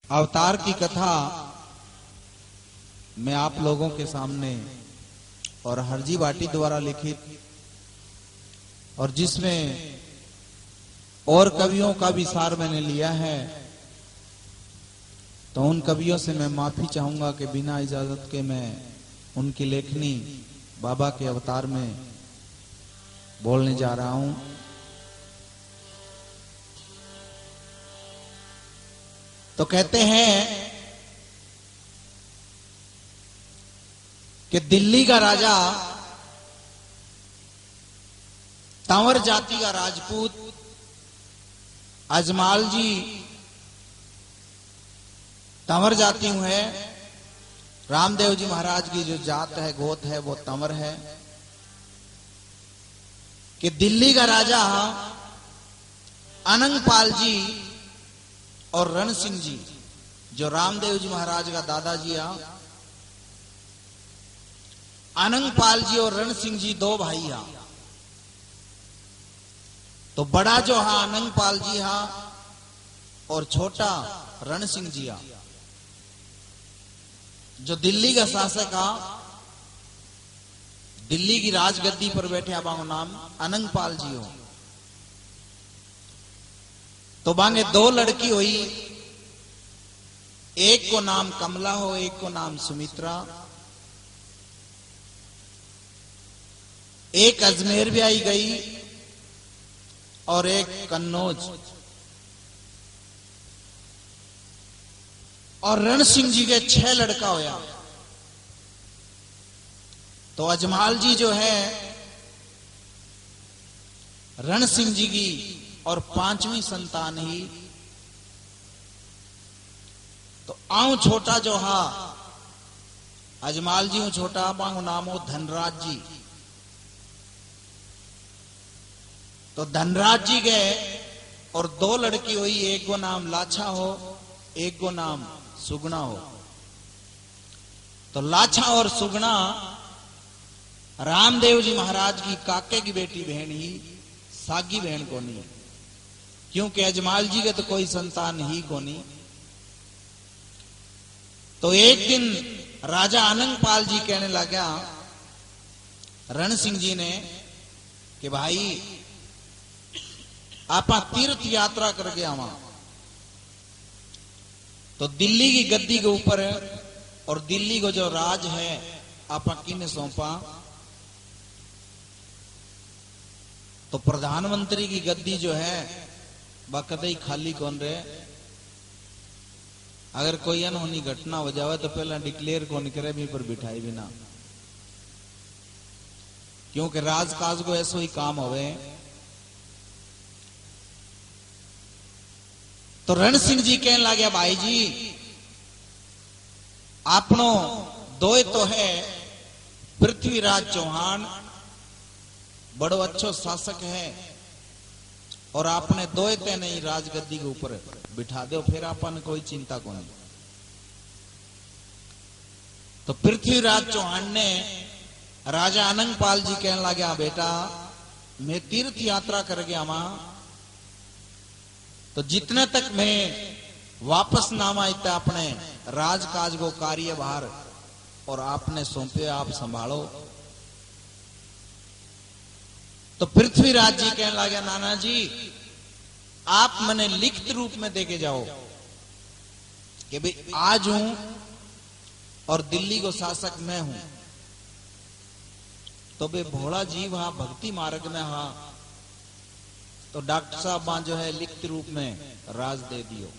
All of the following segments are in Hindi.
अवतार की कथा मैं आप लोगों के सामने और हरजी भाटी द्वारा लिखित और जिसमें और कवियों का भी सार मैंने लिया है, तो उन कवियों से मैं माफी चाहूंगा कि बिना इजाजत के मैं उनकी लेखनी बाबा के अवतार में बोलने जा रहा हूं। तो कहते हैं कि दिल्ली का राजा तंवर जाति का राजपूत अजमाल जी तंवर जाति है। रामदेव जी महाराज की जो जात है, गोत है, वो तंवर है। कि दिल्ली का राजा अनंगपाल जी और रण सिंह जी, जो रामदेव जी महाराज का दादाजी है, अनंगपाल जी और रण सिंह जी दो भाई हा। तो बड़ा जो हा अनंगपाल जी हा और छोटा रण सिंह जी हा। जो दिल्ली का शासक हा, दिल्ली की राजगद्दी पर बैठे अब नाम अनंगपाल जी हो। तो बांगे दो लड़की हुई, एक को नाम कमला हो, एक को नाम सुमित्रा। एक अजमेर भी आई गई और एक कन्नौज। और रण सिंह जी के 6 लड़का होया। तो अजमाल जी जो है रण सिंह जी की और 5वीं संतान ही। तो आऊं छोटा जो हा अजमाल जी हूं छोटा, बांगो नाम हो धनराज जी। तो धनराज जी गए और 2 लड़की हुई, एक को नाम लाछा हो, एक को नाम सुगना हो। तो लाछा और सुगना रामदेव जी महाराज की काके की बेटी बहन ही, सागी बहन को नहीं, क्योंकि अजमाल जी के तो कोई संतान ही को नहीं। तो एक दिन राजा अनंगपाल जी कहने लगा रण सिंह जी ने कि भाई आप तीर्थ यात्रा करके आवा। तो दिल्ली की गद्दी के ऊपर और दिल्ली को जो राज है आप किने सौंपा। तो प्रधानमंत्री की गद्दी जो है वह कतई खाली कौन रहे। अगर कोई अनहोनी घटना हो जावे तो पहला डिक्लेयर कौन करे भी पर बिठाई बिना, क्योंकि राजकाज को ऐसा ही काम होवे। तो रण सिंह जी कहने लगे भाई जी आपनो दो तो है पृथ्वीराज चौहान, बड़ो अच्छो शासक है, और आपने दो ते नहीं राजगद्दी के ऊपर बिठा दो, फिर आपने कोई चिंता को नहीं। तो पृथ्वीराज चौहान ने राजा अनंगपाल जी कहने लगे बेटा मैं तीर्थ यात्रा कर गया वहां, तो जितने तक मैं वापस नाम आयता अपने राजकाज को कार्यभार और आपने सौंपे आप संभालो। तो पृथ्वीराज जी कहने लगे नाना जी आप मने लिखित रूप में देके जाओ कि भाई आज हूं और दिल्ली को शासक मैं हूं। तो बे भोला जीव हा भक्ति मार्ग में हा, तो डॉक्टर साहब जो है लिखित रूप में राज दे दियो।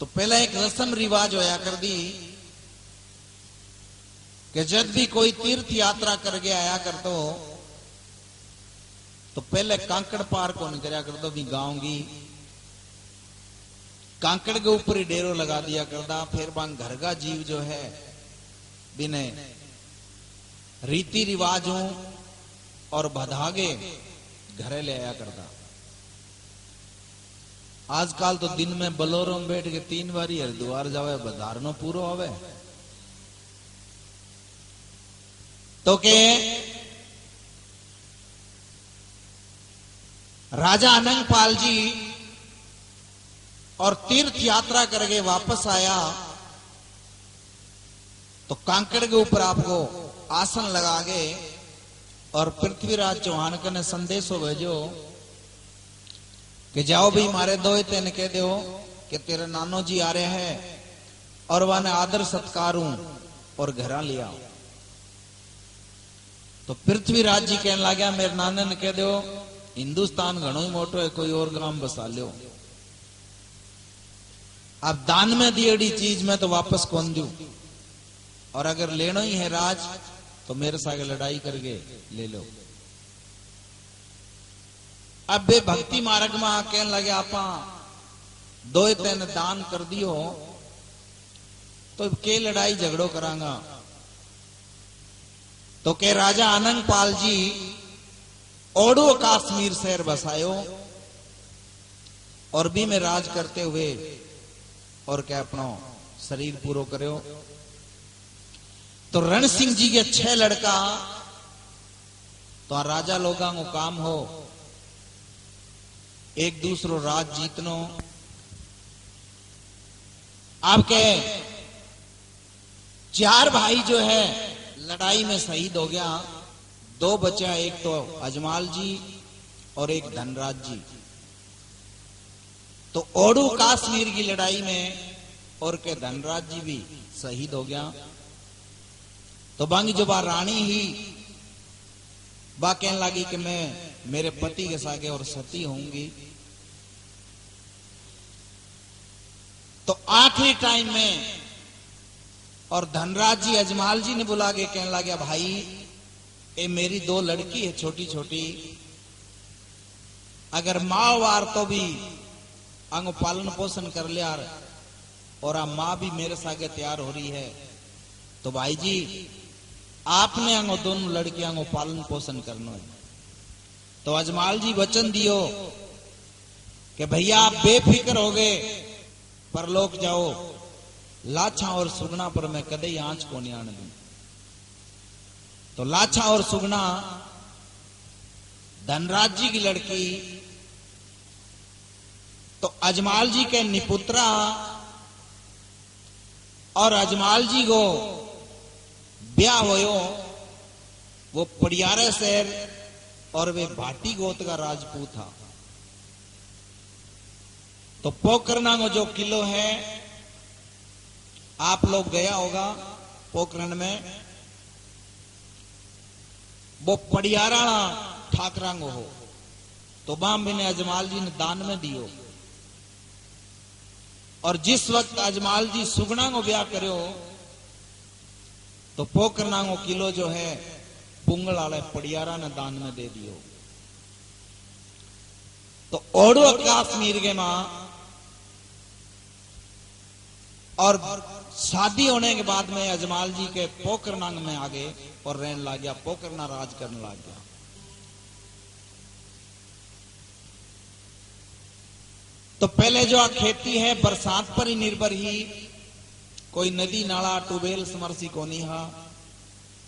तो पहले एक रस्म रिवाज होया कर दी कि जब भी कोई तीर्थ यात्रा करके आया कर तो पहले कांकड़ पार को नहीं करया कर दो भी गांव की कांकड़ के ऊपर ही डेरो लगा दिया करता। फिर बांग घर का जीव जो है बिने रीति रिवाजों और बधागे घरे ले आया करता। आजकल तो दिन में बलोरों में बैठ के 3 बारी हरिद्वार जावे, बधारनो पूरो आवे। तो के राजा अनंगपाल जी और तीर्थ यात्रा करके वापस आया तो कांकड़ के ऊपर आपको आसन लगा के और पृथ्वीराज चौहान का ने संदेशो भेजो कि जाओ भी मारे दो तेन कह दो कि तेरे नानो जी आ रहे हैं और वाने आदर सत्कारूं और घरा लिया। तो पृथ्वीराज जी कहने लगा मेरे नाने ने कह दो हिंदुस्तान घणो ही मोटो है, कोई और गांव बसा लो। अब दान में दिएड़ी चीज में तो वापस कौन दू, और अगर लेना ही है राज तो मेरे सागे लड़ाई करके ले लो। अब वे भक्ति मार्ग में कहने लगे आपा दो तेन दान कर दियो तो के लड़ाई झगड़ो करांगा। तो के राजा आनंद पाल जी ओडो कश्मीर शहर बसायो और भी में राज करते हुए और क्या अपना शरीर पूरो करो। तो रण सिंह जी के 6 लड़का तो राजा लोगों को काम हो एक दूसरो राज जीतनो। आपके 4 भाई जो है लड़ाई में शहीद हो गया, 2 बचा, एक तो अजमाल जी और एक धनराज जी। तो ओडू कश्मीर की लड़ाई में और के धनराज जी भी शहीद हो गया। तो बांगी जो बा रानी ही बा कहने लगी कि मैं मेरे पति के सागे और सती होंगी। तो आखिरी टाइम में और धनराज जी अजमाल जी ने बुला के कहने लगे भाई ये मेरी 2 लड़की है छोटी छोटी, अगर माँ वार तो भी अंग पालन पोषण कर लिया और आ माँ भी मेरे सागे तैयार हो रही है तो भाई जी आपने अंगो दोनों लड़कियों को पालन पोषण करना है। तो अजमाल जी वचन दियो कि भैया आप बेफिक्र हो गए परलोक जाओ, लाछा और सुगना पर मैं कदे आंच को नहीं आने दूं। तो लाछा और सुगना धनराज जी की लड़की तो अजमाल जी के निपुत्रा और अजमाल जी को ब्याह होयो वो पड़ियारे शहर और वे भाटी गोत का राजपूत था। तो पोखरना को जो किलो है आप लोग गया होगा पोखरण में, वो पड़ियारा ठाकरांगो हो। तो बाम ने अजमाल जी ने दान में दियो और जिस वक्त अजमाल जी सुगना को ब्याह करो तो पोखरना को किलो जो है पुंगल वाले पड़ियारा ने दान में दे दियो। तो ओडो कश्मीर के मां और शादी होने के बाद में अजमाल जी के पोखरनांग में आ गए और रहने लग गया, पोखरना राज करने लग गया। तो पहले जो खेती है बरसात पर ही निर्भर ही, कोई नदी नाला ट्यूबवेल समरसी को नहीं हा,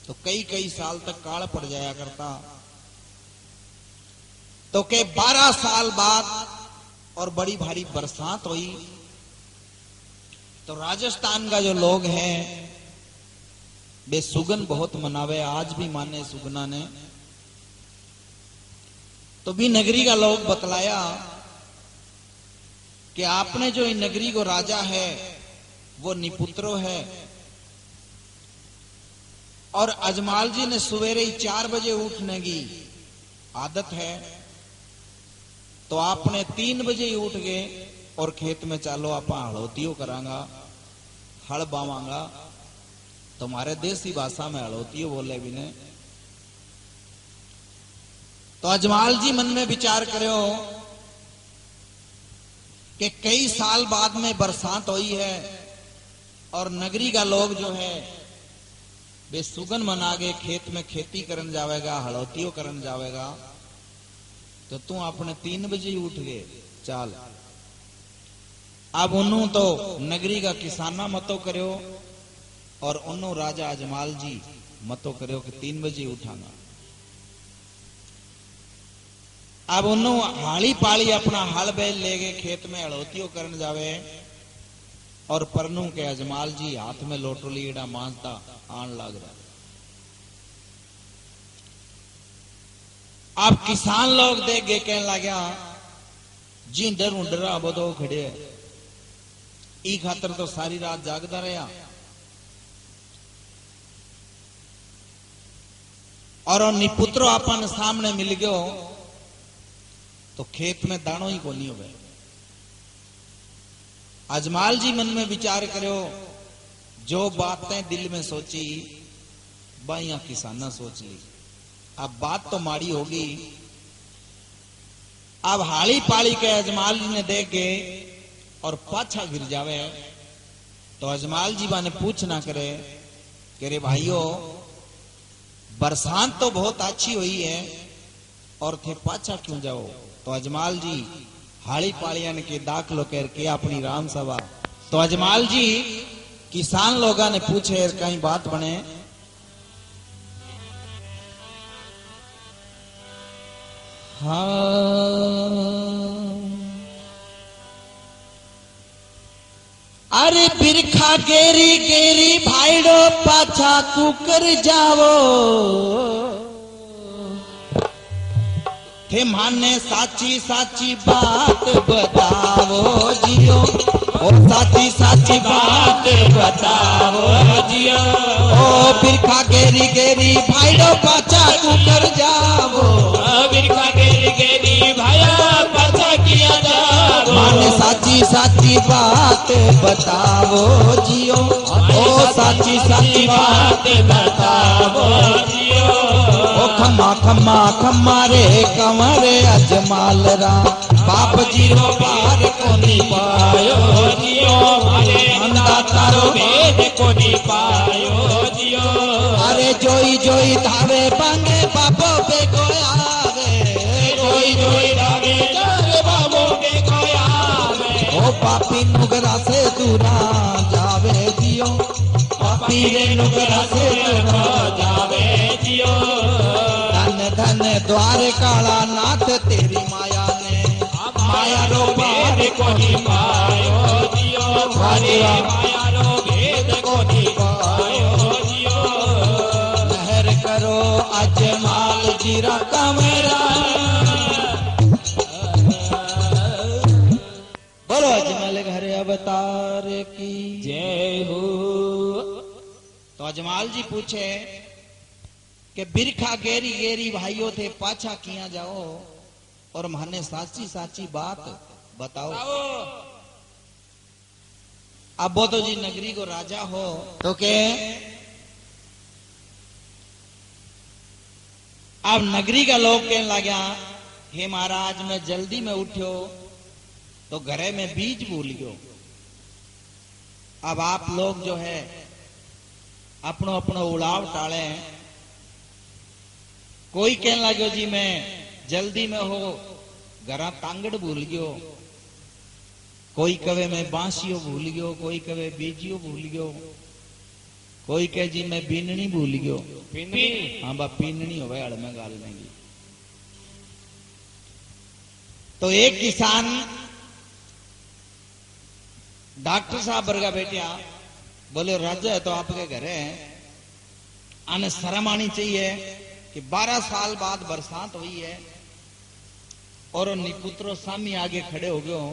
तो कई कई साल तक काल पड़ जाया करता। तो के 12 साल बाद और बड़ी भारी बरसात हुई तो राजस्थान का जो लोग हैं वे सुगन बहुत मनावे, आज भी माने सुगना ने। तो भी नगरी का लोग बतलाया कि आपने जो इन नगरी को राजा है वो निपुत्रो है और अजमाल जी ने सवेरे ही 4 बजे उठने की आदत है, तो आपने 3 बजे ही उठ गए और खेत में चालो आप हड़ोतियो करांगा, हड़ बावांगा। तुम्हारे देसी भाषा में हड़ोतियो बोले भी ने। तो अजमाल जी मन में विचार करो कि कई साल बाद में बरसात हुई है और नगरी का लोग जो है वे सुगन मना के खेत में खेती करन जावेगा, हड़ोतियो करन जावेगा, तो तू अपने 3 बजे ही उठ गए चाल। अब उन्हों तो नगरी का किसाना मतो करो और उन्हों राजा अजमाल जी मतो करो कि 3 बजे उठाना। अब उन्होंने हाली पाली अपना हल बैल ले गए खेत में हड़ोतियों करने जावे और परनू के अजमाल जी हाथ में लोटोली एडा मांसता आन लग रहा। अब किसान लोग देख गए कहने लग्या जी डरू डरा बदो खड़े ई खातर तो सारी रात जागता रहा और निपुत्रो अपन सामने मिल गयो तो खेत में दानो ही कोनी हो गए। अजमाल जी मन में विचार करो जो बातें दिल में सोची बाइया किसाना सोच ली। अब बात तो माड़ी होगी। अब हाली पाली के अजमाल जी ने देख के और पाछा गिर जावे तो अजमाल जी बाने पूछ ना करे कि रे भाइयों बरसात तो बहुत अच्छी हुई है और थे पाछा क्यों जाओ। तो अजमाल जी हाली पालियन के दाखलो करके अपनी राम सभा तो अजमाल जी किसान लोगों ने पूछे कहीं बात बने। हाँ अरे बिरखा गेरी गेरी भाईडो पाछा कुकर जावो थे माने साची साची बात बतावो जियो ओ साची साची बात बतावो जियो ओ बिरखा गेरी गेरी भाईडो पाछा कुकर जावो बिरखा गेरी गेरी भाया पाछा किया जावो माने साची साची बात बतावो जियो ओ साची साची बात बतावो जियो ओ खम्मा खम्मा खम्मा रे कंवर अजमाल रा बाप जी रो पार कोनी पायो जियो मारे अंधा तारो भेद कोनी पायो जियो अरे जोई जोई धावे बांगे बापो पे गोयावे जोई जोई धावे जावे बाबो पे गोयावे ओ पापी नुगरा से दूरा जावे जियो पापी रे नुगरा से दूरा जावे जियो धन धन द्वार काला नाथ तेरी माया ने माया रो भेद कोनी पायो जियो मारे माया रो भेद कोनी पायो जियो लहर करो अजमाल जीरा कमरा बोलो अजमल घर अवतार की जय हो। तो अजमाल जी पूछे कि बिरखा गेरी गेरी भाइयों थे पाछा किया जाओ और माने साची साची बात बताओ। अब वो तो जी नगरी को राजा हो तो के अब नगरी का लोग कहने लगा हे महाराज मैं जल्दी में उठ्यो तो घरे में बीज भूल गयो। अब आप लोग जो है अपनो अपनो उड़ाव टाले। कोई कहने लगे जी मैं जल्दी में हो घरा तांगड़ भूल गयो कोई कवे मैं बांसियो भूल गयो कोई कवे बीजियो भूल गयो कोई कहे जी मैं बीननी भूल गयो। हाँ बा पीननी हो अड़ में गाल नहीं। तो एक किसान डॉक्टर साहब वर्गा बेटिया बोले राजा है तो आपके घर है आने शर्म आनी चाहिए कि 12 साल बाद बरसात हुई है और निपुत्रो सामी आगे खड़े हो गए हो।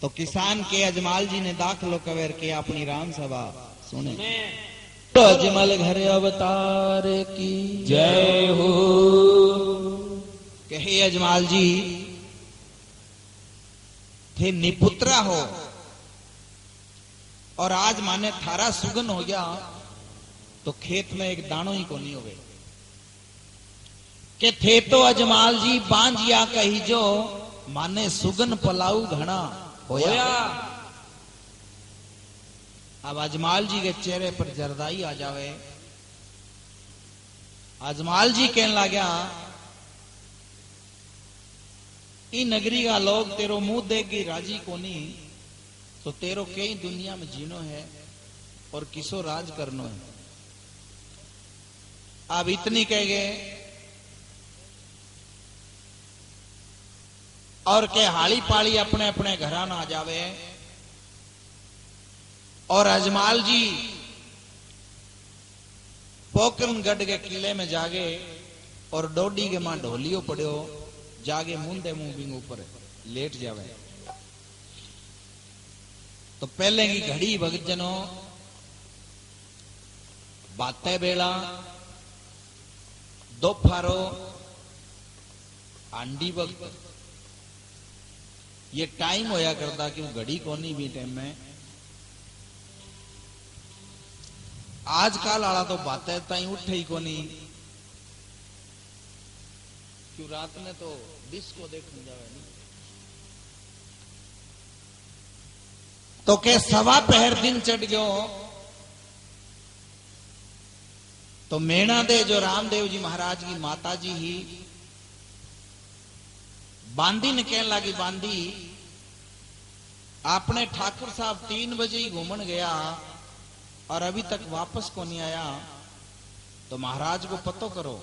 तो किसान के अजमाल जी ने दाखलो कवेर के अपनी राम सभा सुने। तो अजमल घर अवतार की जय हो। कि हे अजमाल जी थे निपुत्रा हो और आज माने थारा सुगन हो गया तो खेत में एक दानो ही को नहीं हो गए कि थे तो अजमाल जी बांझिया कही जो माने सुगन पलाऊ घना होया। अब अजमाल जी के चेहरे पर जरदाई आ जावे। अजमाल जी कहने लगा ई नगरी का लोग तेरो मुंह देख गई राजी कोनी तो तेरो कई दुनिया में जीनो है और किसो राज करनो है। अब इतनी कह गए और के हाली पाली अपने अपने घरा ना जावे। और अजमाल जी पोकरणगढ़ के किले में जागे और डोडी के मां ढोलियो पड़ो जागे मुंदे मुंह बिंग ऊपर लेट जावे। तो पहले की घड़ी भगत जनो बातें बेला दोपहरो आंडी वक्त ये टाइम होया करता क्यों घड़ी कोनी भी टाइम में। आजकल आला तो बातें ताई उठे ही कोनी क्यों रात में तो डिस्को देखने जावे नहीं। तो के सवा पहर दिन चढ़ गयो तो मेणा दे जो रामदेव जी महाराज की माता जी ही बांदी ने कहने लगी बांदी आपने ठाकुर साहब 3 बजे ही घूमन गया और अभी तक वापस को नहीं आया तो महाराज को पतो करो।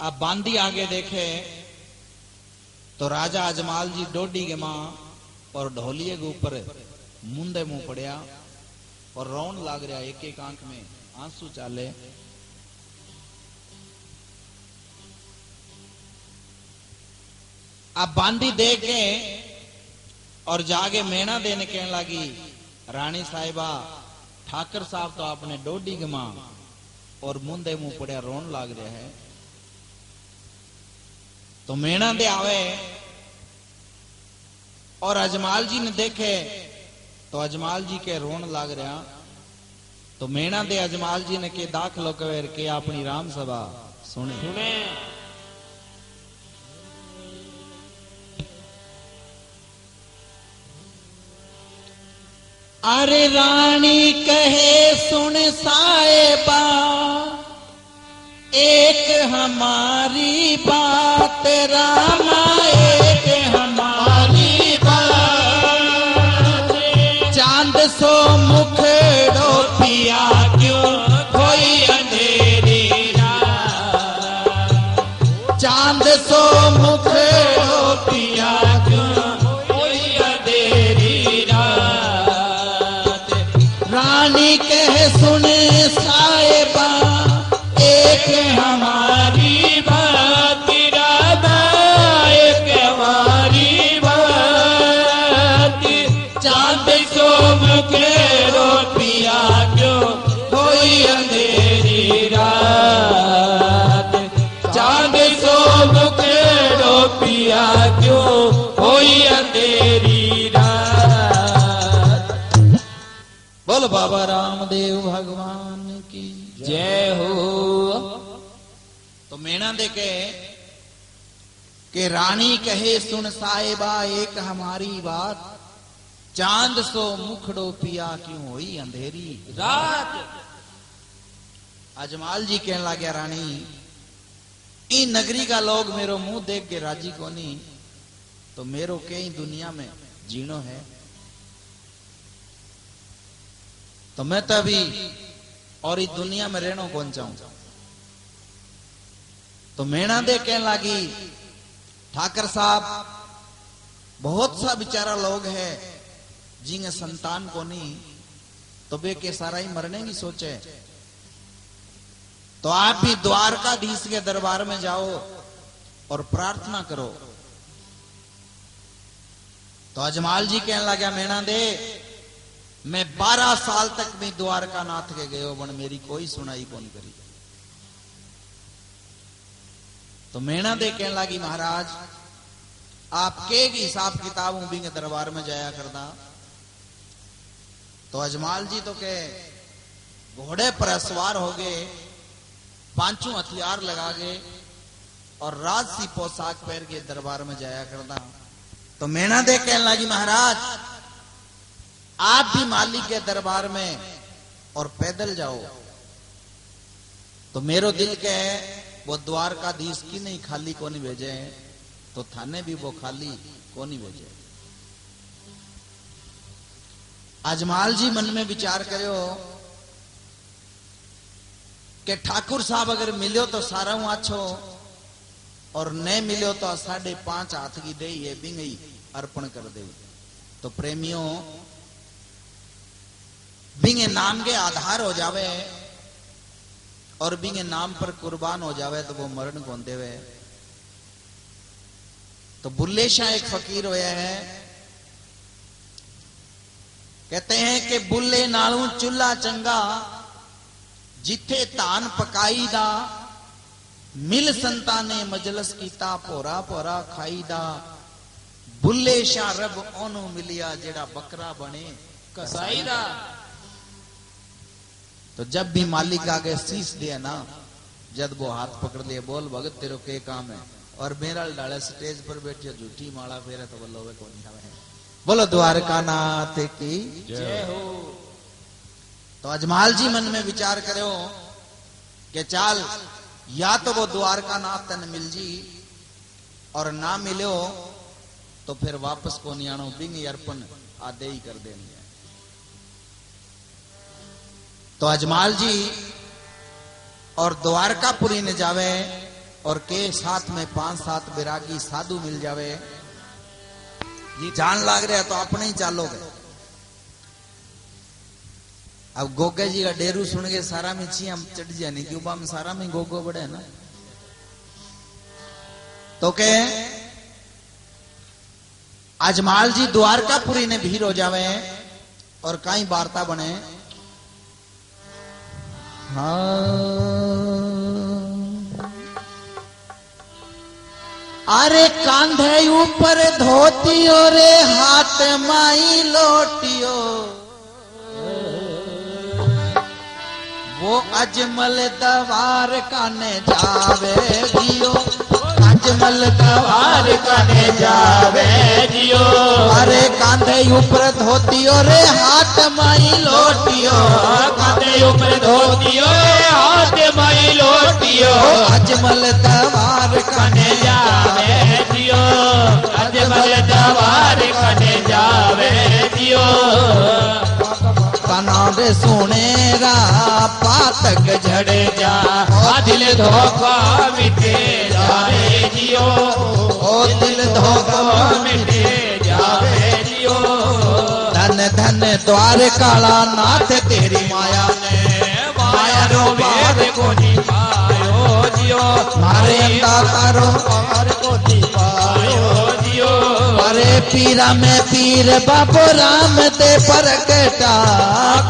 अब बांदी आगे देखे तो राजा अजमाल जी डोडी के मां और ढोलिए के ऊपर मुंदे मुंह पड़िया और रोन लाग रहा एक एक आंख में आंसू चाले। अब बांदी देखे और जागे मेणा देने कहने लगी रानी साहिबा ठाकर साहब तो आपने डोडी के मां और मुंदे मुंह पड़िया रोन लाग रहा है। तो मेणा दे आवे और अजमाल जी ने देखे तो अजमाल जी के रोन लाग रहा। तो मेणा दे अजमाल जी ने के दाखलो कवेर के अपनी राम सभा सुने सुने अरे रानी कहे सुन साहिबा एक हमारी बात रामा एक हमारी बात चांद सो मुखड़ो पिया क्यों कोई अंधेरी रात चांद सो मुखड़ो पिया क्यों कोई अंधेरी रात रानी कह सुन साहिबा एक हमारी बात राधा एक हमारी बात चांद सो मुखेरो पिया क्यों कोई अंधेरी रात चांद सो मुखेरो पिया क्यों कोई अंधेरी रात। बोल बाबा रामदेव भगवान की जय हो। तो मेणा देखे कि रानी कहे सुन साहिबा एक हमारी बात चांद सो मुखड़ो पिया क्यों हुई अंधेरी रात। अजमाल जी कहने लगे रानी इन नगरी का लोग मेरो मुंह देख के राजी कोनी तो मेरो कई दुनिया में जीनो है। तो मैं तो अभी और इस दुनिया में रहना कौन चाहूं। तो मेणा दे कहने लगी ठाकर साहब बहुत सा बेचारा लोग है जिन्हें संतान को नहीं तो वे के सारा ही मरने की सोचे। तो आप भी द्वारकाधीश के दरबार में जाओ और प्रार्थना करो। तो अजमाल जी कहने लगा मेणा दे मैं 12 साल तक भी द्वारका नाथ के गयो बन मेरी कोई सुनाई कौन करी। तो मेणा दे कहने लगी महाराज आपके हिसाब किताब भी के दरबार में जाया करता। तो अजमाल जी तो के घोड़े पर सवार हो गए 5 हथियार लगा गए और राजसी पोशाक पहन के दरबार में जाया करता। तो मेणा दे कहने लगी महाराज आप भी मालिक के दरबार में और पैदल जाओ। तो मेरो दिल के है वो द्वारकाधीश की नहीं खाली को नहीं भेजे तो थाने भी वो खाली को नहीं भेजे। अजमाल जी मन में विचार करो कि ठाकुर साहब अगर मिलो तो सारा हूं अच्छो और न मिलो तो 5.5 हाथ की दे ये बिंगई अर्पण कर दे। तो प्रेमियों बिंगे नाम के आधार हो जावे और बिंगे नाम पर कुर्बान हो जावे तो वो मरण कौन देवे। तो बुल्ले शाह एक फकीर होया है, कहते हैं कि बुल्ले नालू चूल्हा चंगा जिथे धान पकाई दा, मिल संताने मजलस कीता पोरा पोरा खाई दा। बुल्ले शाह रब ओनू मिलिया जेड़ा बकरा बने कसाई दा। तो जब भी मालिक आगे शीश दिया ना, जब वो हाथ पकड़ लिए बोल भगत तेरे के काम है, और मेरा डाले स्टेज पर बैठे झूठी माला फेरे तो बोलो वे कौन है। बोलो द्वारका नाथ की जय हो। तो अजमाल जी मन में विचार करो कि चाल या तो वो द्वारका नाथ तन मिल जी और ना मिलो तो फिर वापस को नहीं आनो, बिंग अर्पण आदे ही कर देनी है। तो अजमाल जी और द्वारकापुरी ने जावे और के साथ में 5-7 बैरागी साधु मिल जावे। ये जान लाग रहा तो अपने ही चालोगे। अब गोगे जी का डेरू सुन के सारा में छी हम चढ़ जाए नहीं, क्यों में सारा में गोगो बड़े है ना। तो के अजमाल जी द्वारकापुरी ने भीड़ हो जावे और कई वार्ता बने। अरे कांधे ऊपर धोतियो रे हाथ माई लोटियो, वो अजमल दवार काने जावे दियो, अजमल दवार काने जावे दियो। अरे कांधे ऊपर धोतियो रे हाथ माई लोटियो, कांधे ऊपर धोतियो हाथ माई लोटियो, अजमल दवार काने जावे दियो, अजमल दवार काने जावे दियो। कनारे सुनेरा पातक झड़े जा, दिल धोखा मिटे जावे जियो, ओ दिल धोखा मिटे जावे जियो। धन धन द्वारकाला नाथ तेरी माया ने, माया रो वेद को नी पायो जियो, मारे तारो पार को नी पायो जियो। अरे पीरा में पीर बाबो राम ते परगटा,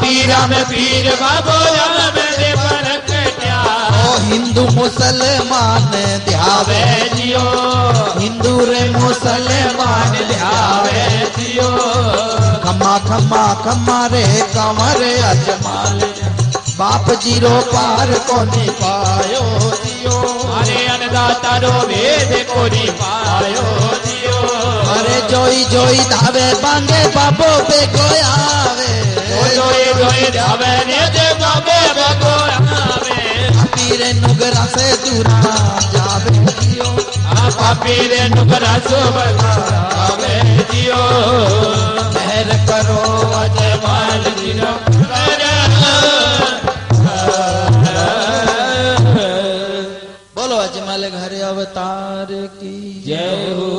पीरा में पीर बाबो राम ते परगटा। ओ हिंदू मुसलमान ध्यावे जियो, हिंदू रे मुसलमान ध्यावे जियो। खम्मा खम्मा खम्मा रे कंवर अजमाल, बाप जीरो पार को नहीं पायो दियो। अरे अन्नदाता रो वेद को नहीं पायो दियो। अरे जोई जोई धावे बांगे बाबो पे गोयावे, जोई जोई धावे ने दे बाबे बगोयावे। पीरे नुगरा से दूरा जावे दियो, पीरे नुगरा से जावे दियो। मेहर करो अजमाल दिनो बोलो अजमल घर अवतार की जय हो।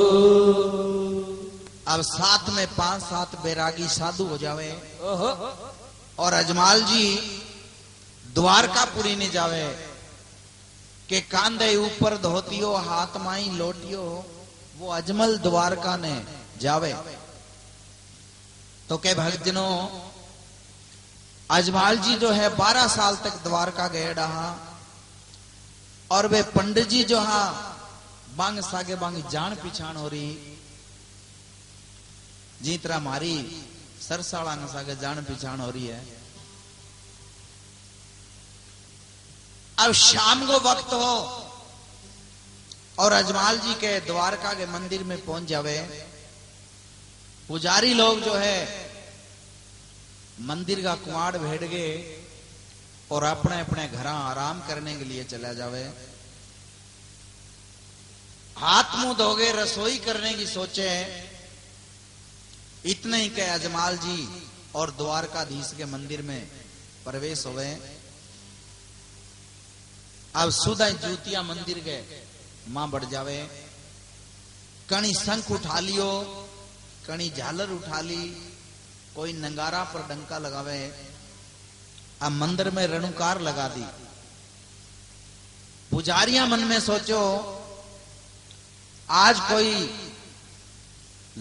अब साथ में 5-7 बैरागी साधु हो जावे और अजमाल जी द्वारकापुरी ने जावे के कांधे ऊपर धोतियो हाथ माई लोटियो, वो अजमल द्वारका ने जावे। तो के भक्तजनों अजमाल जी जो है 12 साल तक द्वारका गए रहा और वे पंडित जी जो हा बांग सागे बांग जान पिछाण हो रही, जीतरा मारी सरसाड़ा सागे जान पिछाण हो रही है। अब शाम को वक्त हो और अजमाल जी के द्वारका के मंदिर में पहुंच जावे। पुजारी लोग जो है मंदिर का कुआड़ भेड़ गए और अपने अपने घर आराम करने के लिए चला जावे। हाथ मुंह धोगे रसोई करने की सोचे, इतने ही के अजमाल जी और द्वारकाधीश के मंदिर में प्रवेश हुए। अब सुधा जूतिया मंदिर गए मां बढ़ जावे। कणी शंख उठा लियो, कणी झालर उठा ली, कोई नंगारा पर डंका लगावे। अब मंदिर में रणुकार लगा दी। पुजारियां मन में सोचो आज कोई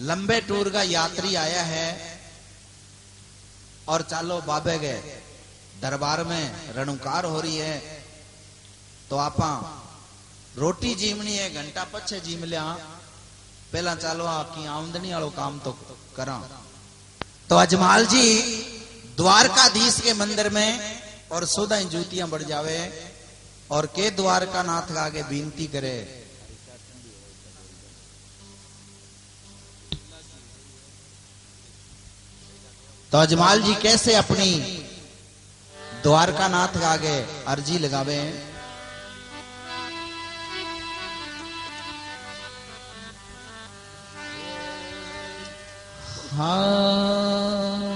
लंबे टूर का यात्री आया है और चालो बाबे गए दरबार में रणुकार हो रही है तो आपा रोटी जीमनी है, घंटा पछे जीम लिया, पहला चालो आपकी आमदनी वालों काम तो करा। तो अजमाल जी द्वारकाधीश के मंदिर में और सुधा जूतियां बढ़ जावे और के द्वारका नाथ का आगे विनती करे। तो अजमाल जी कैसे अपनी द्वारका नाथ का आगे अर्जी लगावे। हाँ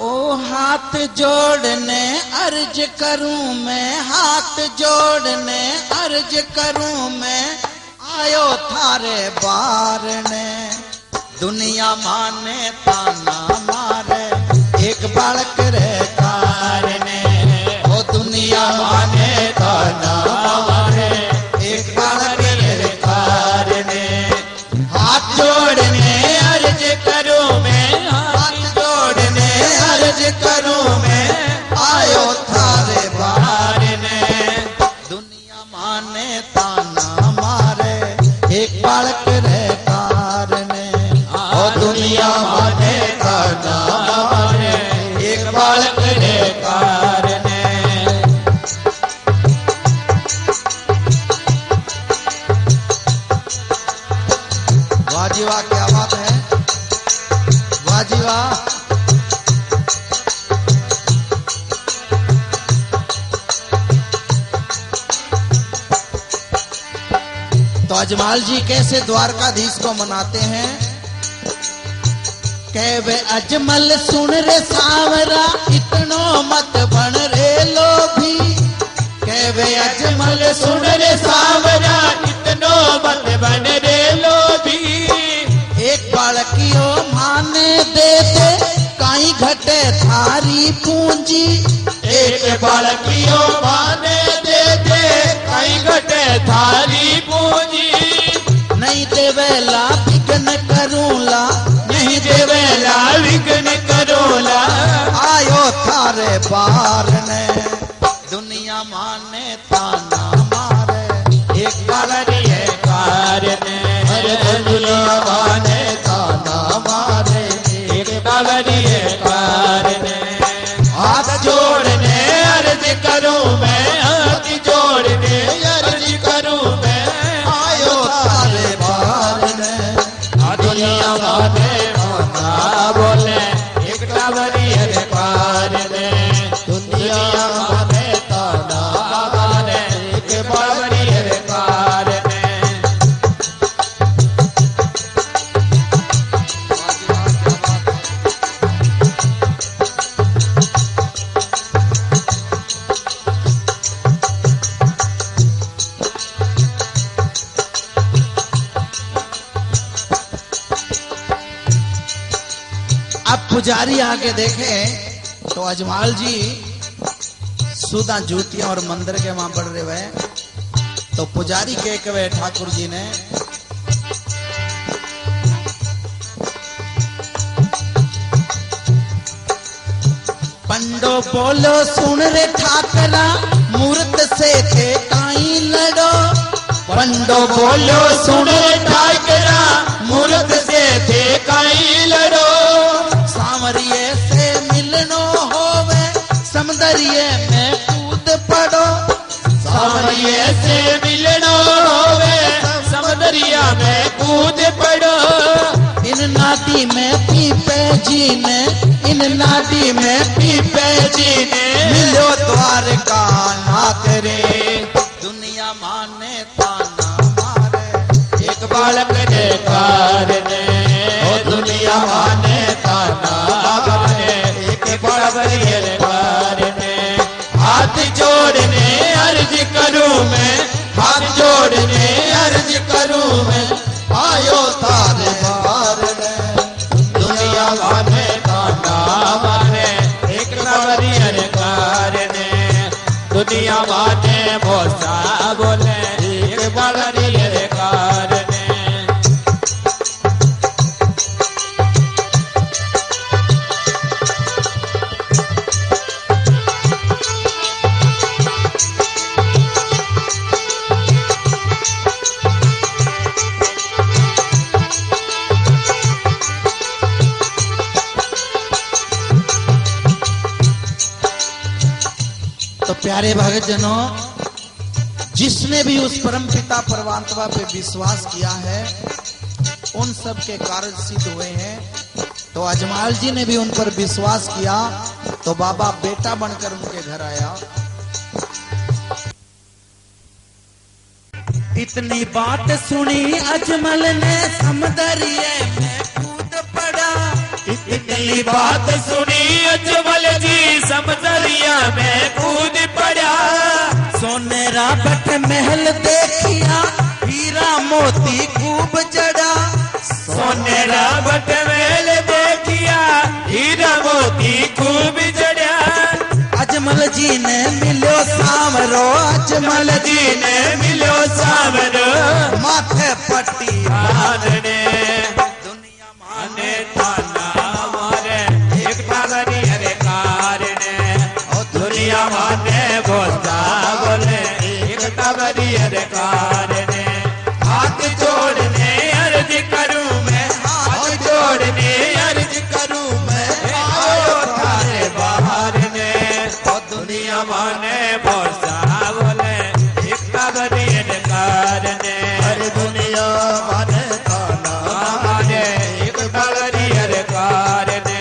ओ हाथ जोड़ने अर्ज करूं मैं, हाथ जोड़ने अर्ज करूं मैं, आयो थारे बार ने दुनिया माने ताना मारे एक बालक रे कारने। ओ दुनिया माने ताना मारे एक बालक रे कारने। हाथ जोड़ने अर्ज करूं मैं, हाथ जोड़ने अर्ज करूं मैं, आयो थारे बार ने दुनिया माने ताना मारे एक बालक रे कारने। ओ दुनिया माने ताना मारे एक बालक रे कारने। वाह जी वाह, क्या बात है, वाह जी वाह। तो अजमाल जी कैसे द्वारकाधीश को मनाते हैं। कहवे अजमल सुन रे सावरा इतनो मत बन रे लोभी। कहवे अजमल सुन रे सावरा इतनो मत बन रे लोभी। एक बालकियो माने दे दे काई घटे थारी पूंजी। एक बालकियो माने दे दे कई घटे थारी पूंजी। नहीं देवेला विघ्न करूला, नहीं देवेला विघ्न करोला। आयो थारे बार ने दुनिया माने ताना मारे एक बालक रे कारने। अरे दुनिया माने ताना मारे एक बालरिए कारने। हाथ जोड़ने अर्ज करूं मैं, हाथ जोड़ने अर्ज करूं मैं, आयो थारे बार ने दुनिया माने ताना बोले एक बालरिए कारने। दुनिया माने ताना मारे एक बालरिए कारने। अब पुजारी आके देखे तो अजमाल जी सुधा जूतियां और मंदिर के वहां बढ़ रहे हुए। तो पुजारी के कहे ठाकुर जी ने पंडो बोलो सुन रे ठाकरा मूर्त से थे काई लड़ो। पंडो बोलो सुन रे ठाकरा मूर्त से थे कई लड़ो। सांवरिये से मिलनो होवे समदरिये में कूद पड़ो। सांवरिये से मिलनो होवे समदरिया में कूद पड़ो। इन नादी में पीपे जी ने, इन नादी में पीपे जी ने मिलो द्वारका नाथ रे दुनिया माने ताना मारे एक बालक रे कारने। ओ दुनिया माने ताना मारे एक बालक रे कारने। हाथ जोड़ने अर्ज करूं मैं, प्यारे भक्तजनों, जिसने भी उस परम पिता परमात्मा पे विश्वास किया है उन सब के कार्य सिद्ध हुए हैं। तो अजमाल जी ने भी उन पर विश्वास किया तो बाबा बेटा बनकर उनके घर आया। इतनी बात सुनी अजमल ने समदरिए में कूद पड़ा। इतनी बात सुनी अजमल जी समदरिया में कूद पड़ा। सोनेरा बट महल देखिया हीरा मोती खूब जड़ा। सोनेरा बट महल देखिया हीरा मोती खूब जड़ा। अजमल जी ने मिलो सावरो, अजमल जी ने मिलो सावरो, माथे पट्टी बांधने दुनिया माने ताना मारे एक टागरी हरे कारणे। दुनिया माने बोलता बोले एक टागरी हरे कारणे। हाथ जोड़ने अर्ज करूं मैं, हाथ जोड़ने अर्ज करूं मैं, आयो थारे बाहर ने। दुनिया माने बोलता बोले एक टागरी हरे कारणे। हर दुनिया माने ताना माने एक टागरी हरे कारणे।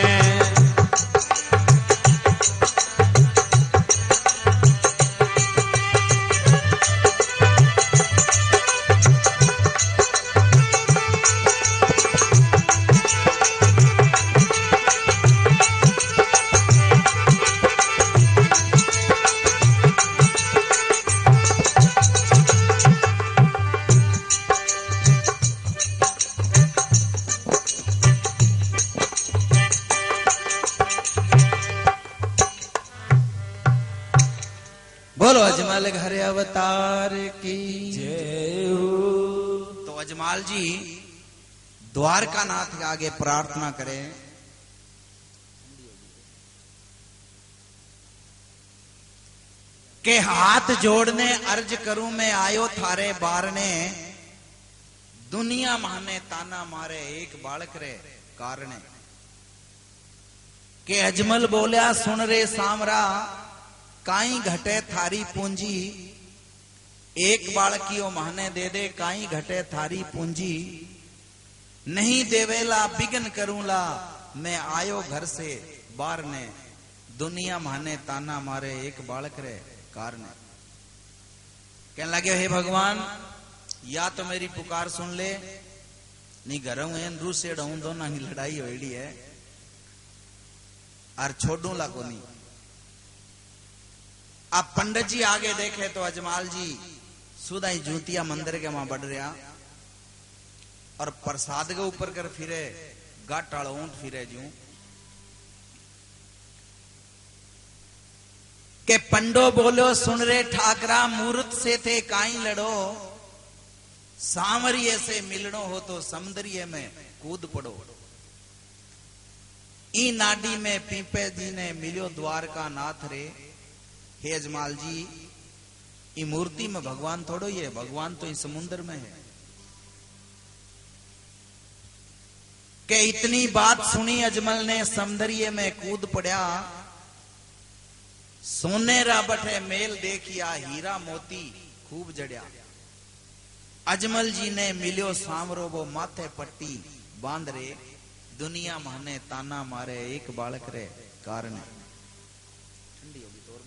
बोलो अजमल घर अवतार की जय हो। तो अजमाल जी द्वारका नाथ के आगे प्रार्थना करें। के हाथ जोड़ने अर्ज करूं मैं आयो थारे बारने। दुनिया माने ताना मारे एक बालक रे कारणे। के अजमल बोलिया सुन रे सामरा काई घटे थारी पूंजी। एक बालकियो महने दे दे काई घटे थारी पूंजी। नहीं देवेला बिगन करूंला मैं आयो घर से बार ने। दुनिया महने ताना मारे एक बालक रे कारणे। कहने लगे हे भगवान या तो मेरी पुकार सुन ले, नहीं घर रू से दोनों की लड़ाई होड़ी है और छोड़ू ला को नहीं। अब पंडित जी आगे देखे तो अजमाल जी सुधा ही जूतिया मंदिर के वहां बढ़ रहा और प्रसाद के ऊपर कर फिरे गाटाल ऊंट फिरे जू के पंडो बोलो सुन रे ठाकरा मूर्त से थे काई लड़ो। सांवरिये से मिलनो हो तो समुद्रिये में कूद पड़ो। ई नाडी में पीपे जी ने मिलो द्वारका नाथ रे। हे अजमाल जी ई मूर्ति में भगवान थोड़ो ही है, भगवान तो इस समुद्र में है। के इतनी बात सुनी अजमल ने समुद्रिये में कूद पड़ा। सोनेरा बटे मेल देखिया हीरा मोती खूब जड़िया। अजमल जी ने मिलो सामरो वो माथे पट्टी बांध रे। दुनिया माने ताना मारे एक बालक रे कारणे। ठंडी होगी तो और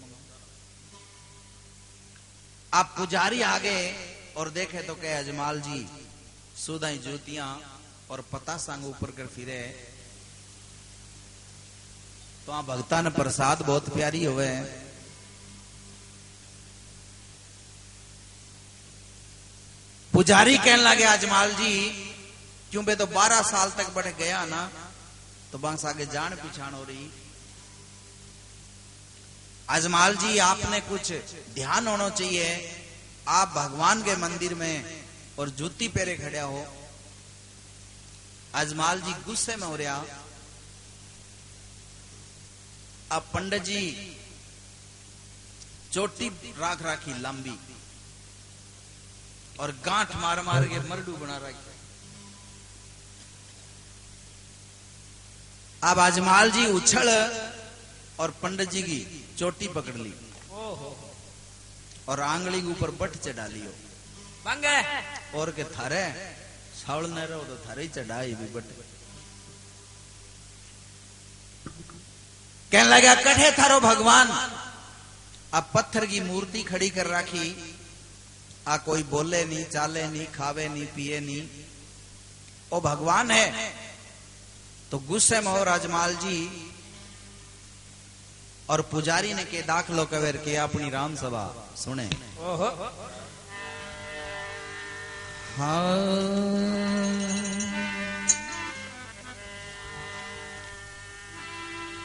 आप पुजारी आगे और देखे तो कहे अजमाल जी सुधाई ज्योतियां और पता संग ऊपर कर फिरे तो आ भक्ता ने प्रसाद बहुत प्यारी होवे। पुजारी कहने लगे अजमाल जी क्यों बे तो 12 साल तक बढ़ गया ना तो बंस आगे जान पिछाण हो रही। अजमाल जी आपने कुछ ध्यान होना चाहिए। आप भगवान के मंदिर में और जूती पहरे खड़े हो। अजमाल जी गुस्से में हो रहा। अब पंडित जी चोटी राख राखी लंबी और गांठ मार मार के मरडू बना रखी। अब अजमाल जी उछल और पंडित जी की चोटी पकड़ ली। और आंगली के ऊपर बट चढ़ा लियो बंगे और के थारे सावल न रहो तो थारे ही चढ़ाई भी बट कहने लगा कठे थारो भगवान। अब पत्थर की मूर्ति खड़ी कर राखी, आ कोई बोले नहीं, चाले नहीं, खावे नहीं, पिए नहीं, ओ भगवान है। तो गुस्से में हो राजमाल जी और पुजारी ने के दाखलो कवेर के अपनी राम सभा सुने। ओहो हाँ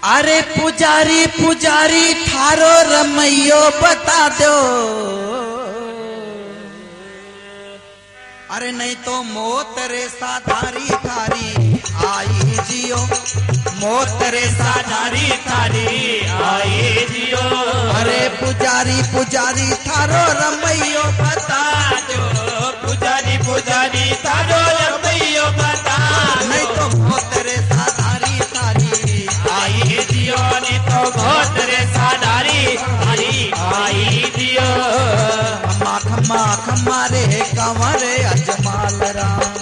अरे पुजारी पुजारी थारो रमैयो बता दो, अरे नहीं तो मौत रे साधारी थारी आई जियो, मौत रे साधारी थारी आई जियो। अरे पुजारी पुजारी थारो रमैयो बता दो, पुजारी पुजारी तारो रमैयो बता नहीं तो मौत रे साधारी थारी आई जियो, नहीं तो बहुत रे साधारी थारी आई जियो। खम्मा खम्मा खम्मा रे कंवरे अजमाल राम,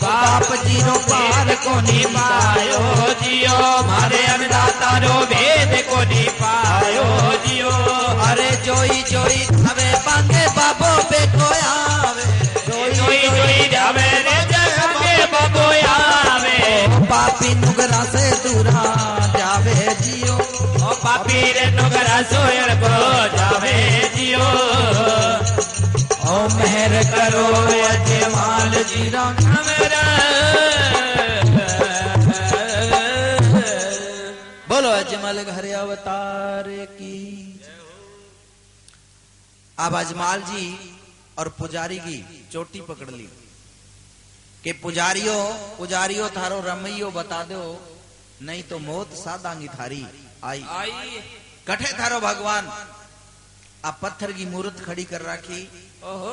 बाप जी रो पार को नी पायो जियो, मारे अन्नदाता रो भेद को नी पायो जियो। अरे जोई जोई हवे बांगे बाबो बेटो आवे, जोई जोई जावे रे जगे बाबो आवे, पापी नुगरा से दूरा जावे जियो, ओ पापी रे नुगरा सोयर को जावे जियो। ओ मेहर करो अजमाल जी राम मेरा बोलो अजमल घर अवतार की। अब अजमाल जी और पुजारी की चोटी पकड़ ली कि पुजारियों थारो रमैयो बता दो, नहीं तो मौत सादांगी थारी आई। कठे थारो भगवान। अब पत्थर की मूर्त खड़ी कर राखी ओहो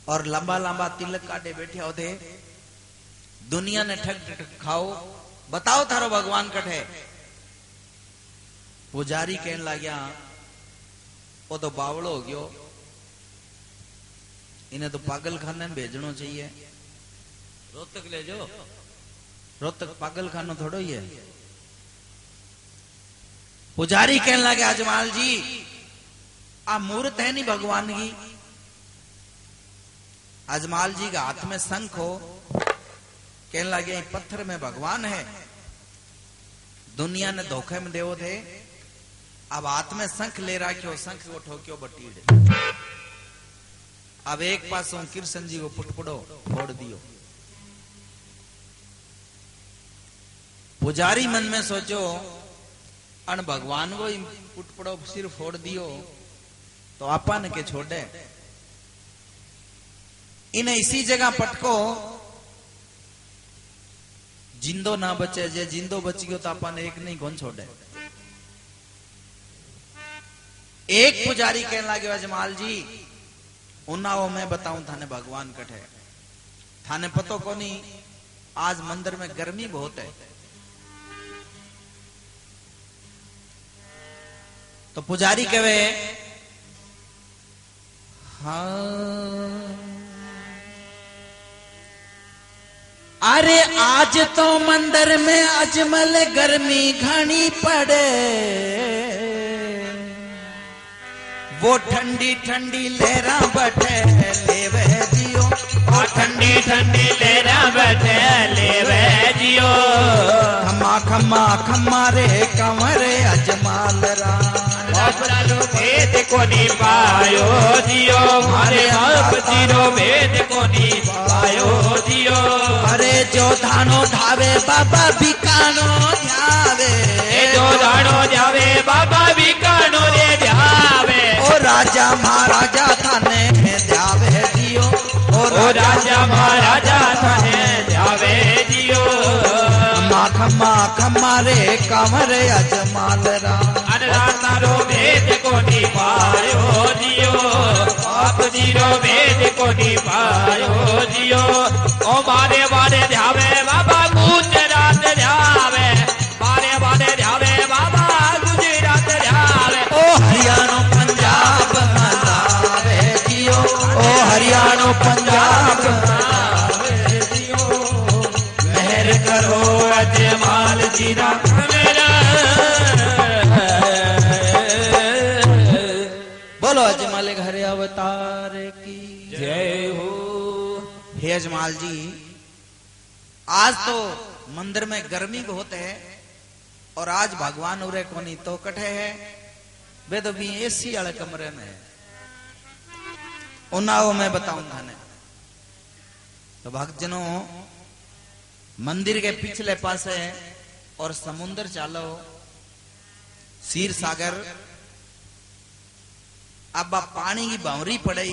और लंबा लंबा तिलक काटे बैठे होते, दुनिया ने ठग ठग खाओ, बताओ थारो भगवान कठे। पुजारी कहने लग्या वो तो बावड़ो हो गयो, इन्हें तो पागल खाने में भेजनो चाहिए। रोहतक ले जो, रोहतक पागल खानो थोड़ो ही है। पुजारी कहने लगे अजमाल जी आ मूर्त है नहीं भगवान की। अजमाल जी का हाथ में शंख हो, कहने लगे पत्थर में भगवान है, दुनिया ने धोखे में देव थे, अब हाथ में शंख ले रखो, शंख को ठोक्यो बटीड़। अब एक पासों कृष्ण जी को पुटपुड़ो फोड़ दियो। पुजारी मन में सोचो अन भगवान को पुटपुड़ो सिर फोड़ दियो तो आपा ने के छोड़े, इन्हें इसी जगह पटको, जिंदो ना बचे, जे जिंदो बच गयो तो आपा ने एक नहीं कौन छोड़े। एक पुजारी कहने लगे अजमाल जी उन्नाओ मैं बताऊं थाने भगवान कठे, थाने पतो कोनी आज मंदिर में गर्मी बहुत है। तो पुजारी कहे हाँ अरे आज तो मंदिर में अजमल गर्मी घनी पड़े, वो ठंडी ठंडी लहरा बैठे लेवे जियो, वो ठंडी ठंडी लहरा बैठे लेवे जियो। खम्मा खम्मा खम्मा रे कंवरे अजमाल राम, भेद को नी पायो जियो, मारे आप जीरो भेद को नी पायो जियो। अरे जो धानो धावे बाबा बिकानो ध्यावे, जो धानो जावे बाबा बिकानो रे ध्यावे। ओ राजा महाराजा थाने ध्यावे जियो, ओ राजा महाराजा थाने ध्यावे जियो। खम्मा खम्मा रे कंवरे अजमाल राम, तारो भेद को नी पायो जियो, आप जीरो भेद को नी पायो जियो। ओ मारे मारे ध्यावे बाबा गुजरात ध्यावे, मारे मारे ध्यावे बाबा गुजरात ध्यावे। ओ हरियाणा पंजाब करो अजमाल जी रा मेरा। बोलो अजमाल घरे अवतार की जय हो। हे अजमाल जी, आज तो मंदिर में गर्मी बहुत है और आज भगवान उरे कोनी तो कठे है वे तो भी एसी वाले कमरे में है। उन्नाओ मैं बताऊंगा ने तो भक्तजनों मंदिर के पिछले पासे और समुद्र चालो क्षीर सागर। अब पानी की बावरी पड़ई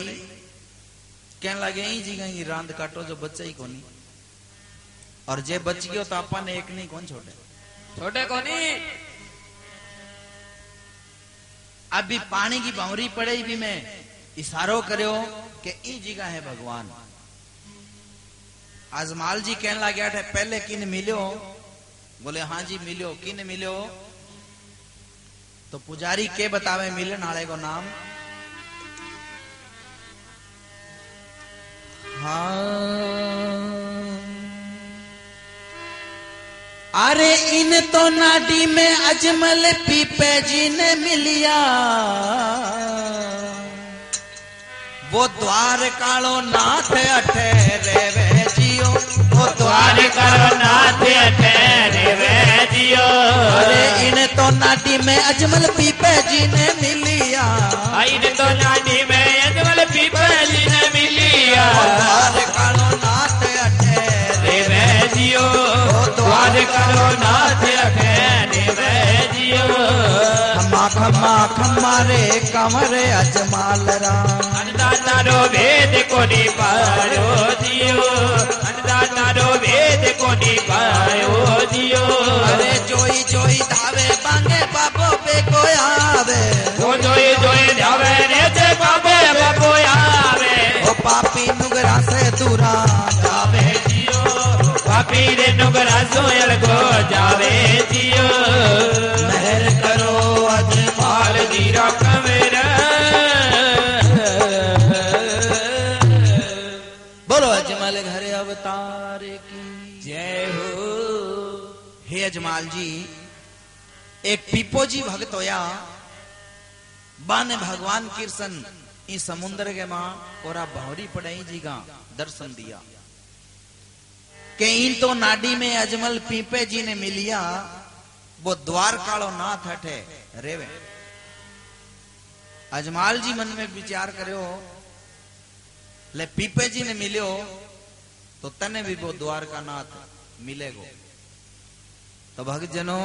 कहने लगे ही जी गई रांद काटो जो बच्चा ही कोनी और जे बच गयो तो अपन एक नहीं कौन छोटे छोटे कोनी। अभी पानी की बावरी पड़ई भी मैं इशारो करो कि ई जगह है भगवान। अजमाल जी कहने लगे थे पहले किन मिलो? बोले हाँ जी मिलो। किन मिलो? तो पुजारी के बतावे मिलन आले को नाम? हाँ अरे इन तो नाडी में अजमल पीपे जी ने मिलिया। वो द्वार कालो नाथ अठे रे जियो। वो द्वार कालो नाथ अठे रे जियो। अरे इन तो नाडी में अजमल पीपे जी ने मिलिया। इन तो नाडी में अजमल पीपे जी ने मिलिया। द्वार कालो नाथ अठे रे जियो। द्वार कालो नाथ अठे रे जियो। खम्मा खम्मा खम्मा रे कमरे अजमाल राम। अन्नदाता वेद को निपायो जियो। अन्नदाता वेद को निपायो जियो। अरे जोई जोई धावे बांगे बाबो पे को आवे। वो जोई जोई धावे रे जे बाबे बाबो आवे। वो पापी नुगरा से दूरा जावे जियो। पापी रे नुगरा सोयल को जावे जियो। मेहर करो अजमाल जी रा कमेरा। बोलो अजमाल घरे अवतार की जय हो। हे अजमाल जी, एक पीपो जी भक्त होया बाने भगवान कृष्ण इस समुद्र के मां कोरा भावरी पड़ाई जी का दर्शन दिया के इन तो नाडी में अजमल पीपे जी ने मिलिया। वो द्वार कालो नाथ हटे रेवे। अजमाल जी मन में विचार करो ले पीपे जी ने मिलियो तो तने भी वो द्वार का नाथ मिलेगो। तो भक्तजनों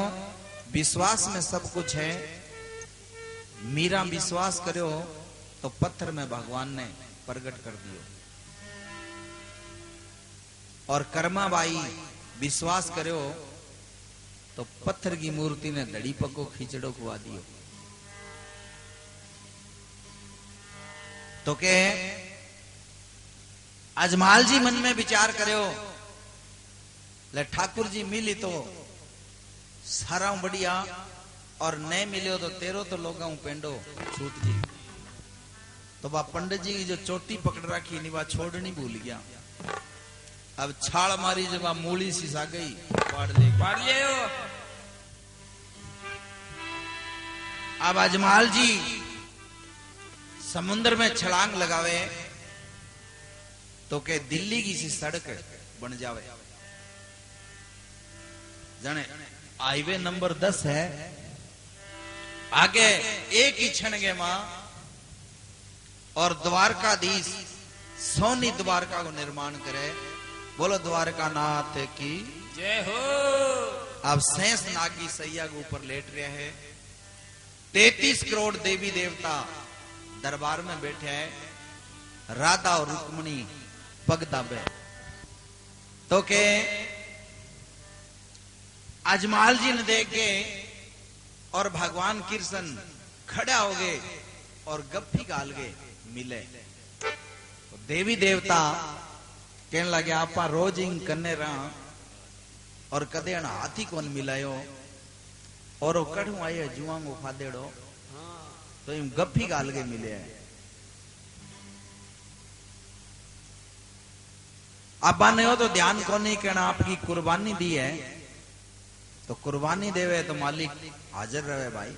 विश्वास में सब कुछ है। मीरा विश्वास करो तो पत्थर में भगवान ने प्रकट कर दियो और कर्माबाई विश्वास करो तो पत्थर की मूर्ति ने दड़ी पको खींचड़ो खुआ दियो। तो के अजमाल जी मन में विचार करो ले ठाकुर जी मिली तो सारा बढ़िया और नहीं मिले तो तेरो तो लोग पेंडो छूट जी। तो बा पंडित जी की जो चोटी पकड़ रखी नहीं बा छोड़नी भूल गया। अब छाल मारी जब मूली सी सा गई पाड़ ले अब अजमाल जी समुद्र में छलांग लगावे तो के दिल्ली की सी सड़क बन जावे। जाने हाईवे नंबर 10 है आगे एक ही क्षण के मां और द्वारकाधीश सोनी द्वारका को निर्माण करे। बोलो द्वारका नाथ की जय हो। अब शेष नागी सैया के ऊपर लेट रहे हैं। 33 करोड़ देवी देवता दरबार में बैठे हैं। राधा और रुक्मणी पग दाबे तो के अजमाल जी ने देखे और भगवान कृष्ण खड़ा हो गए और गप्पी गाल गए मिले। तो देवी देवता कहने लगे आपा रोज इंग करने रहा और कदे हाथी कौन मिलायो और वो कड़ू आये जुआंगो खादेड़ो तो इन गप्पी गाल के मिले है। अब्बा ने हो तो ध्यान को नहीं कहना आपकी कुर्बानी दी है तो कुर्बानी देवे तो मालिक हाजिर रहे भाई।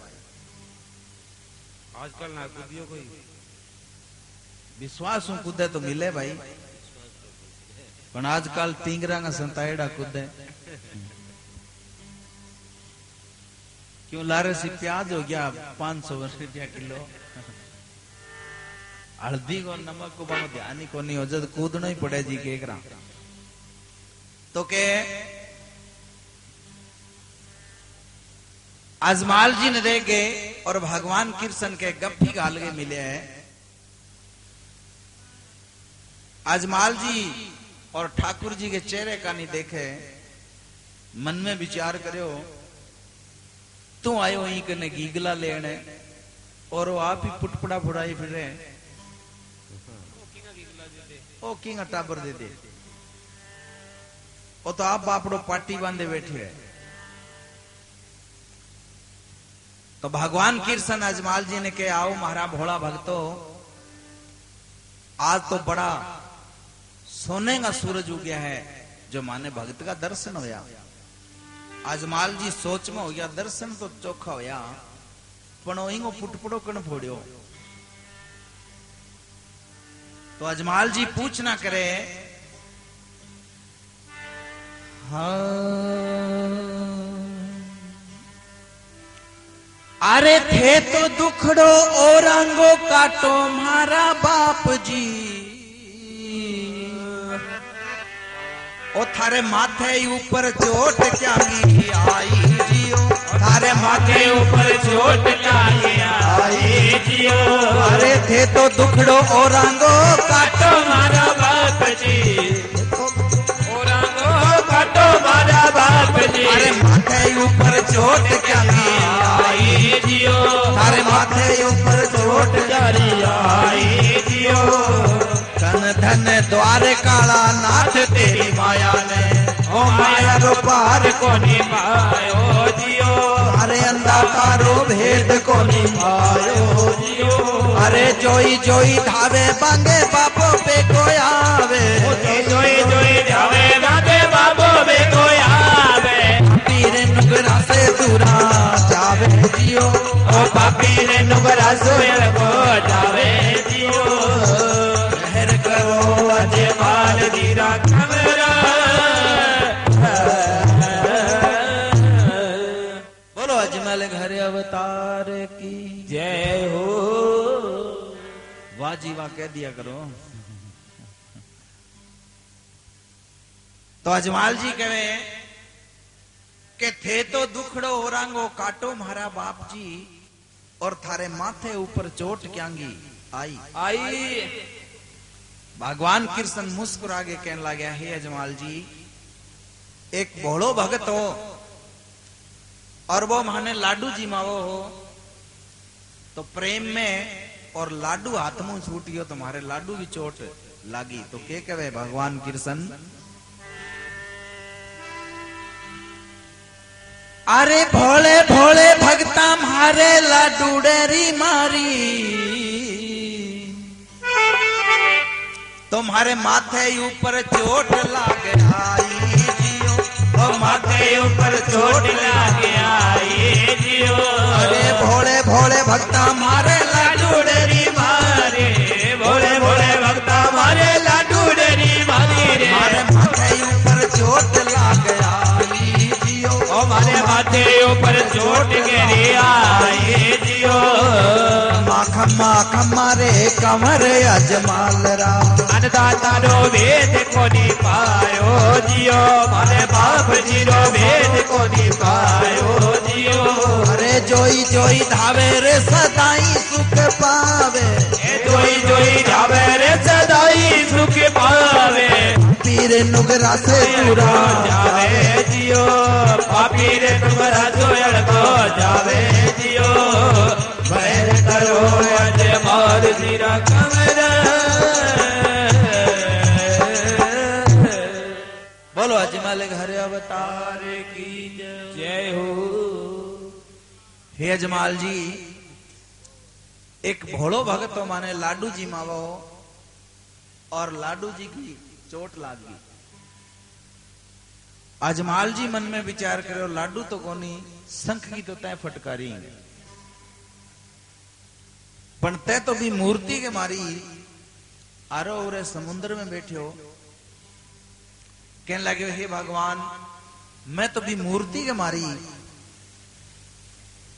आजकल ना कूदियो कोई विश्वास हूं कूदे तो मिले भाई, पर आजकल टींगरा का संताएड़ा कूदे क्यों लारे सी प्याज हो गया 500 रुपया किलो, हल्दी को नमक को बानो ध्यान ही को नहीं हो जब कूदना ही पड़े जी के तो के अजमाल जी ने दे गए और भगवान कृष्ण के गप्पी गाल के मिले हैं। अजमाल जी और ठाकुर जी के चेहरे का नहीं देखे, मन में विचार करो तू आयो ही कने गीगला लेने और वो आप ही पुटपड़ा फुड़ाई फिरे ओ किंग टाबर दे दे वो तो आप बापड़ो पार्टी बांधे बैठे है। तो भगवान कृष्ण अजमाल जी ने कहा आओ महाराज भोला भक्तो, आज तो बड़ा सोने का सूरज उगया है जो माने भक्त का दर्शन होया। अजमाल जी सोच में हो गया दर्शन तो चोखा होया पण इंगो पुटपड़ो कण फोड़ियो। तो अजमाल जी पूछ ना करे अरे थे तो दुखड़ो औरंगो काटो मारा बाप जी, ओ थारे माथे ऊपर चोट क्या आई जियो, थारे माथे ऊपर चोट क्या आई जियो। अरे थे तो दुखड़ो औरंगो काटो मारा बाप जी, औरंगो काटो मारा बाप जी। अरे माथे ऊपर चोट क्या आई जियो, थारे माथे ऊपर चोट आई जियो। धन धन द्वार काला नाथ तेरी माया ने, ओ माया रो पार को निभायो जियो, अरे अंधाकारो भेद को निभायो जियो। अरे जोई जोई धावे बांगे बापो पे को आवे, जोई जोई धावे बांगे बापो पे को आवे। पीरे नुगरा से दूरा जावे जियो, ओ पापी रे नुगरा सोयल को जावे जियो। रहर करो अजमाल दीरा कमरा। बोलो अजमल घर अवतार की जय हो। वाह जी वाह कह दिया करो। तो अजमाल जी कहे के थे तो दुखड़ो औरंगो काटो मारा बाप जी, और थारे माथे ऊपर चोट क्यांगी आई आई। भगवान कृष्ण मुस्कुरा के कहने लगे हे अजमाल जी, एक भोलो भगत हो और वो माने लाडू जी मावो हो तो प्रेम में और लाडू हाथ मुंह छूटियो तुम्हारे लाडू की चोट लागी। तो के कहे भगवान कृष्ण अरे भोले भोले भगता मारे लाडू डेरी मारी, तुम्हारे माथे ऊपर चोट लाग आई जियो, ओ माथे ऊपर चोट लाग आई जियो। अरे भोले भोले भक्ता मारे लाडू डेरी मारे, भोले भोले भक्ता मारे लाडू डेरी मारी रे। मारे माथे ऊपर चोट लाग आई जियो, ओ मारे माथे ऊपर चोट गिरी आई जियो। खम्मा रे कमर अजमाल रा, अन्नदाता रो वेद को नी पायो जियो, मारे बाप जी रो वेद को नी पायो जियो। अरे जोई जोई धावे रे सदाई सुख पावे, जोई जोई धावे रे सदाई सुख पावे। पीर नुगरा से दूरा जावे जियो, पापी रे नुगरा सोयल को जावे जियो। बैर करो अजमाल दीरा कमरा। बोलो अजमाल घर अवतार की जय हो। हे अजमाल जी, एक भोलो भगत तो माने लाडू जी मावो और लाडू जी की चोट लाग गई। अजमाल जी मन में विचार करो, लाडू तो कोनी, शंख की तो तय फटकारी, पण तय तो भी मूर्ति के मारी आरो उरे समुद्र में बैठे हो। कहने लगे, हे भगवान मैं तो भी मूर्ति के मारी।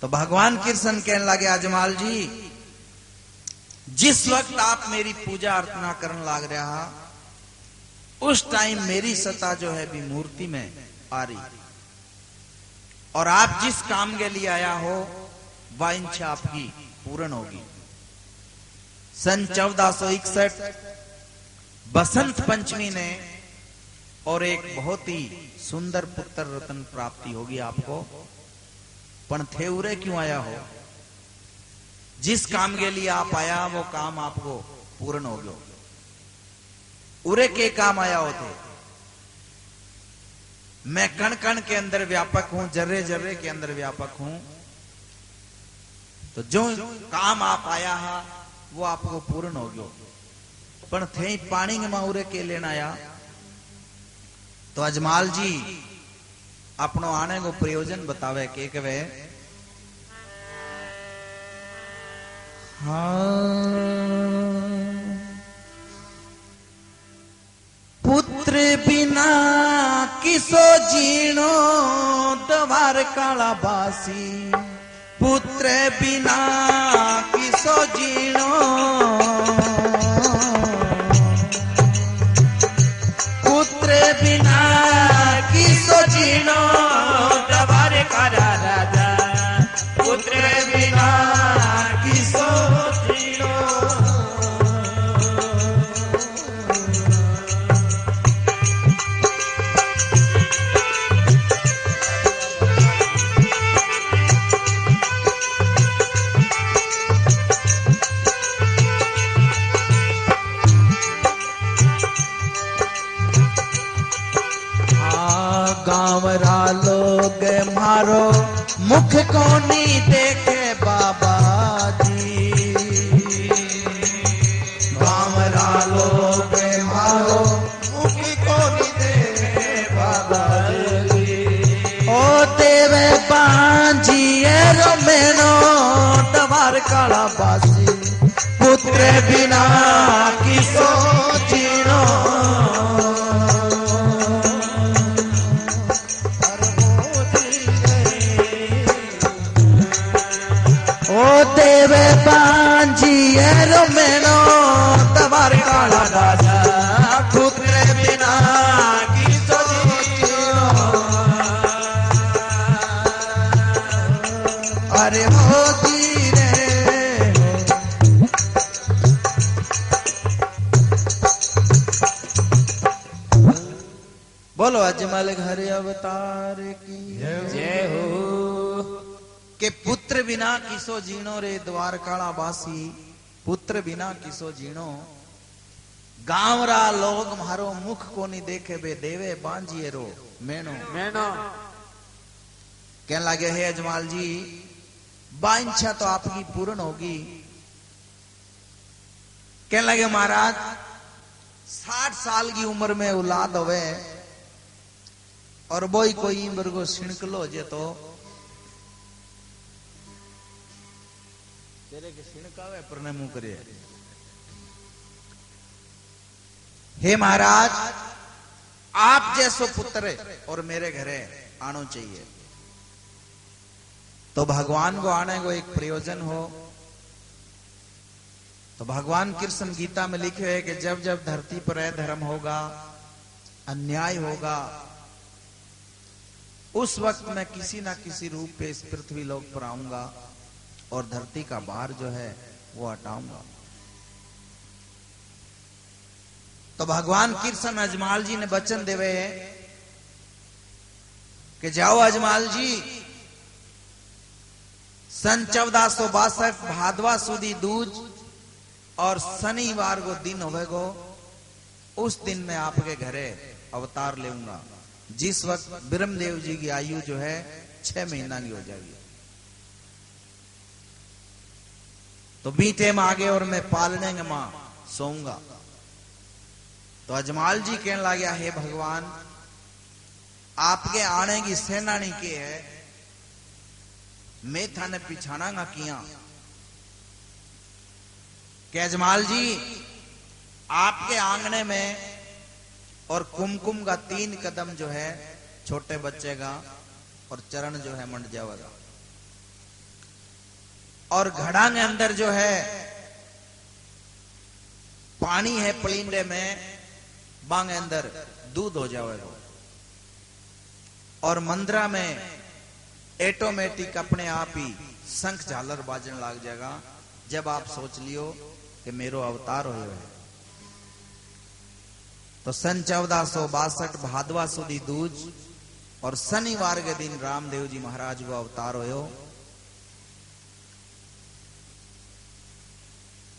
तो भगवान कृष्ण कहने लगे, अजमाल जी जिस वक्त आप मेरी पूजा अर्चना करने लग रहा, उस टाइम मेरी सत्ता जो है भी मूर्ति में आ रही, और आप जिस काम के लिए आया हो वह इच्छा आपकी पूर्ण होगी। सन 1461 बसंत पंचमी ने और एक बहुत ही सुंदर पुत्र रत्न प्राप्ति होगी आपको। पण थे उरे क्यों आया हो? जिस काम के लिए आप आया वो काम आपको पूर्ण हो गया। उरे के काम आया होते, मैं कण कण के अंदर व्यापक हूं, जर्रे जर्रे के अंदर व्यापक हूं। तो जो काम आप आया है वो आपको पूर्ण हो गयो। पण थे पानी में उरे के लेना आया। तो अजमाल जी अपनो आने को प्रयोजन बतावे के कहे, पुत्र बिना किसो जीणो द्वार काला बासी, पुत्र बिना किसो जीणो, पुत्र बिना किसो जीणो द्वार काला राजा, पुत्र बिना किसो जीणो। गाँवरा लोग मारो मुख कोनी देखे बाबा जी, गाँवरा लोग मारो मुख कोनी देखे बाबा जी। ओ देवे पांजिए रोमेनो दवार काला बासी, पुत्र बिना किसो जीणो। देवे पांजिए रोमेनो तवार काला राजा, पुत्र बिना किसो जीणो। अरे मोदी रे बोलो अजमल घर अवतार की जय हो। के पुत्र बिना किसो जीणो रे द्वार काला बासी, पुत्र बिना किसो जीणो। गाँवरा लोग मारो मुख को नहीं देखे बे देवे बांजिए रो मैनो मैनो। कहने लगे, हे अजमाल जी बांछा तो आपकी पूर्ण होगी। कहने लगे, महाराज 60 साल की उम्र में औलाद होवे और बोई कोई इम्र को सिणकलो जे तो तेरे के सिणकावे पर ने मुंह करे। हे महाराज आप जैसो पुत्र और मेरे घरे आनो चाहिए। तो भगवान को आने को एक प्रयोजन हो। तो भगवान कृष्ण गीता में लिखे है कि जब जब धरती पर अधर्म होगा, अन्याय होगा, उस वक्त मैं किसी ना किसी रूप पे इस पृथ्वी लोक पर आऊंगा और धरती का भार जो है वो हटाऊंगा। तो भगवान कृष्ण अजमाल जी ने वचन देवे कि जाओ अजमाल जी, सन 1462 भादवा सुदी दूज और शनिवार को दिन होवेगो, उस दिन मैं आपके घरे अवतार लेऊंगा, जिस वक्त ब्रह्मदेव जी की आयु जो है 6 महीना की हो जाएगी। तो बीते में आगे और मैं पालने में मां सोऊंगा। तो अजमाल जी कहने लगा, हे भगवान आपके आने की सेनानी के है, मैं थाने पिछाना किया कि अजमाल जी आपके आंगने में और कुमकुम का 3 कदम जो है छोटे बच्चे का और चरण जो है मंड जाएगा, और घड़ा के अंदर जो है पानी है पलिंडे में, बांग अंदर दूध हो जाएगा, और मंदिरा में ऑटोमेटिक अपने आप ही शंख झालर बाजन लग जाएगा। जब आप सोच लियो कि मेरो अवतार होयो है, तो सन 1462 भादवा सुदी दूज और शनिवार के दिन रामदेव जी महाराज को अवतार होयो।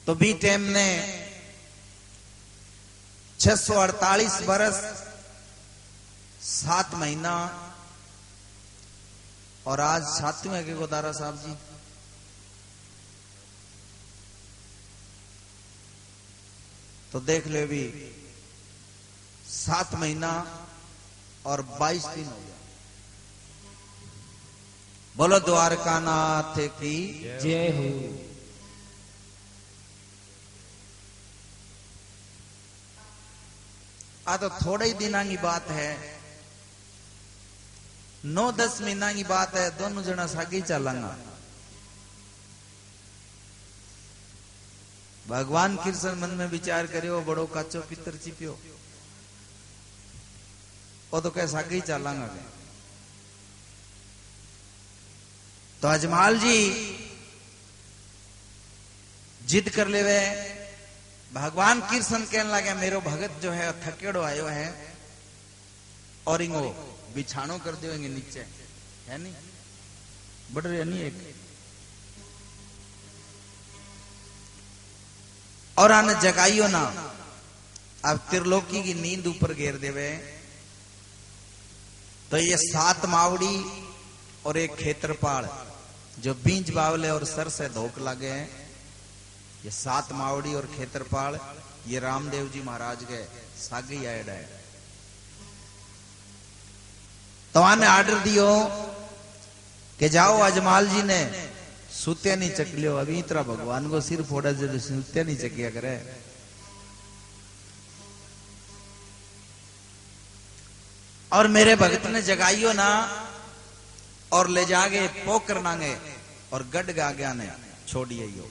तो बी टाइम ने 648 बरस 7 महीना और आज 7वें के गोदारा साहब जी, तो देख ले भी 7 महीना और 22 दिन हो गया। बोलो द्वारका नाथ की जय हो। तो थोड़े ही दिना की बात है, 9-10 महीना की बात है, दोनों जना सागी चलांगा। भगवान कृष्ण मन में विचार करियो, बड़ो काचो पितर चिपियो, वो तो कैसा सागी चलांगा। तो अजमाल जी जिद कर ले वे, भगवान कृष्ण कहने लगे मेरो भगत जो है थकेड़ो आयो है और इनको बिछानो कर देंगे नीचे, है नहीं बढ़ रहे नहीं एक, और आने जगाइयो ना। अब त्रिलोकी की नींद ऊपर घेर देवे, तो ये 7 मावड़ी और एक खेतरपाल जो बीज बावले और सर से धोख लगे हैं, ये 7 मावड़ी और खेतरपाल ये रामदेव जी महाराज के सागी ऐड है। तो आने आर्डर दियो कि जाओ अजमाल जी ने सूत्या नहीं चक लियो, अभी इतना भगवान को सिर फोड़ा जो सूत्या नहीं चकिया करे। और मेरे भगत ने जगाइयो ना और ले जागे पोकर नांगे और गड गाग्या ने छोड़िए यो।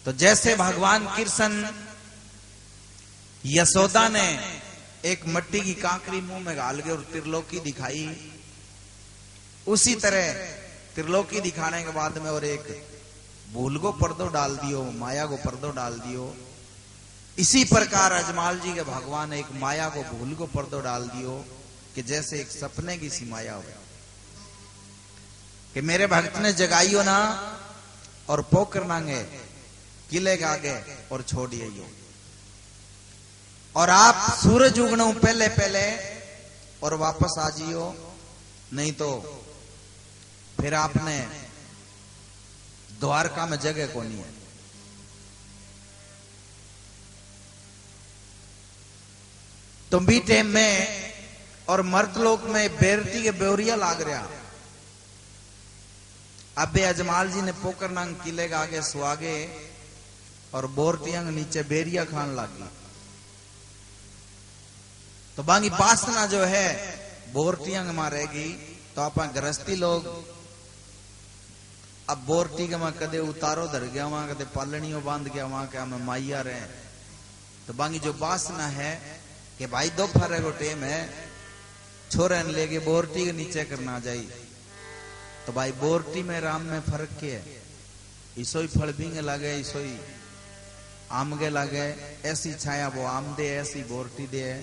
तो जैसे भगवान कृष्ण यशोदा ने एक मट्टी की कांकरी मुंह में गाल के और त्रिलोकी दिखाई, उसी तरह त्रिलोकी दिखाने के बाद में और एक भूल को पर्दो डाल दियो, माया को पर्दो डाल दियो। इसी प्रकार अजमाल जी के भगवान एक माया को भूल को पर्दो डाल दियो कि जैसे एक सपने की सी माया हो, कि मेरे भक्त ने जगाइयो ना और पोकर नांगे किले के आगे और छोड़िए यो। और आप सूरज उगने पहले पहले और वापस आ जियो, नहीं तो फिर आपने द्वारका में जगह को नहीं है। तो बी टाइम में और मर्तलोक में बेरती के बेवरिया लाग रहा। अबे अजमाल जी ने पोकर नांग किले के आगे सुहागे और बोरटियांग नीचे बेरिया खान लगी। तो बाकी वासना जो है बोरटियांग में रहेगी। तो आप गृहस्थी लोग अब बोरटी के मैं कदे उतारो धर गया वहां, कदे पालनियों बांध गया वहां, क्या मैं माइया रहे। तो बाकी जो वासना है कि भाई दोपहर को टाइम है, छोरे ने लेके बोरटी के नीचे करना जाई। तो भाई बोरटी में राम में फर्क क्या है? इसोई फल भींगे लगे, इसोई आम के लगे, ऐसी छाया वो आम दे, ऐसी बोरटी दे।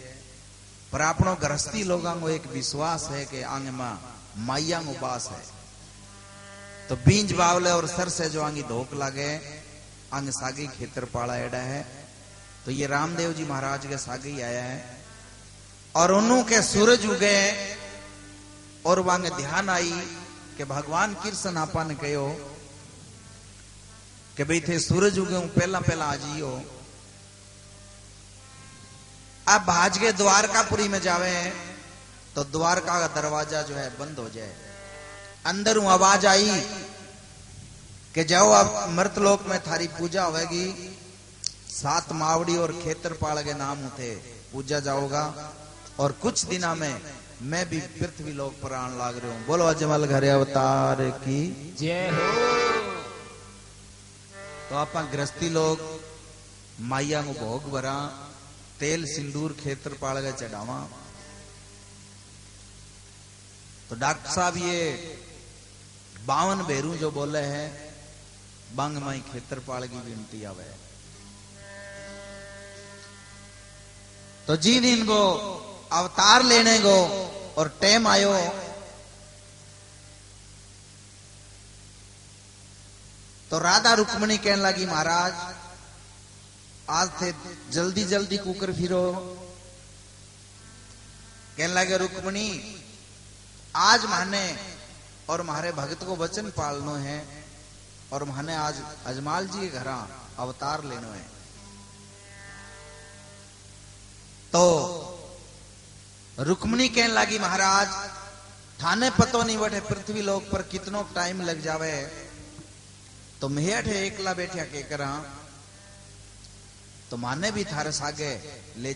पर अपनो गृहस्थी लोगों को एक विश्वास है कि आंगे मां माइया को बास है। तो बीज बावले और सर से जो आंगी धोख लगे, आंग सागी खेतर पाड़ा एडा है। तो ये रामदेव जी महाराज के सागी आया है और उन्हों के सूरज उगे और वहां ध्यान आई कि भगवान कृष्ण आपा ने कहो कि भाई थे सूरज उगे पहला पहला आ जियो। अब भाज के द्वारकापुरी में जावे तो द्वारका का दरवाजा जो है बंद हो जाए। अंदर आवाज आई कि जाओ अब मृतलोक में थारी पूजा होगी, 7 मावड़ी और खेतरपाल के नाम उठे पूजा जाओगा, और कुछ दिना में मैं भी पृथ्वी लोक पर आने लाग रहा हूं। बोलो अजमल घरे अवतार की जय हो। तो आप गृहस्थी लोग माइया को भोग भरा, तेल सिंदूर खेतरपाल के चढ़ावा। तो डॉक्टर साहब ये 52 भेरू जो बोले हैं बांग माई खेतरपाल की विनती आवे। तो जिन इनको अवतार लेने को और टाइम आयो, तो राधा रुक्मणी कहने लगी महाराज आज थे जल्दी जल्दी कुकर फिरो। कहने लगे रुक्मणी आज माने और मारे भगत को वचन पालनो है, और माने आज अजमाल जी के घर अवतार लेनो है। तो रुक्मणी कहने लगी महाराज थाने पतो नहीं बटे पृथ्वी लोक पर कितनो टाइम लग जावे, तो मेहठ एकला बैठा के करा, तो माने भी थारे सागे ले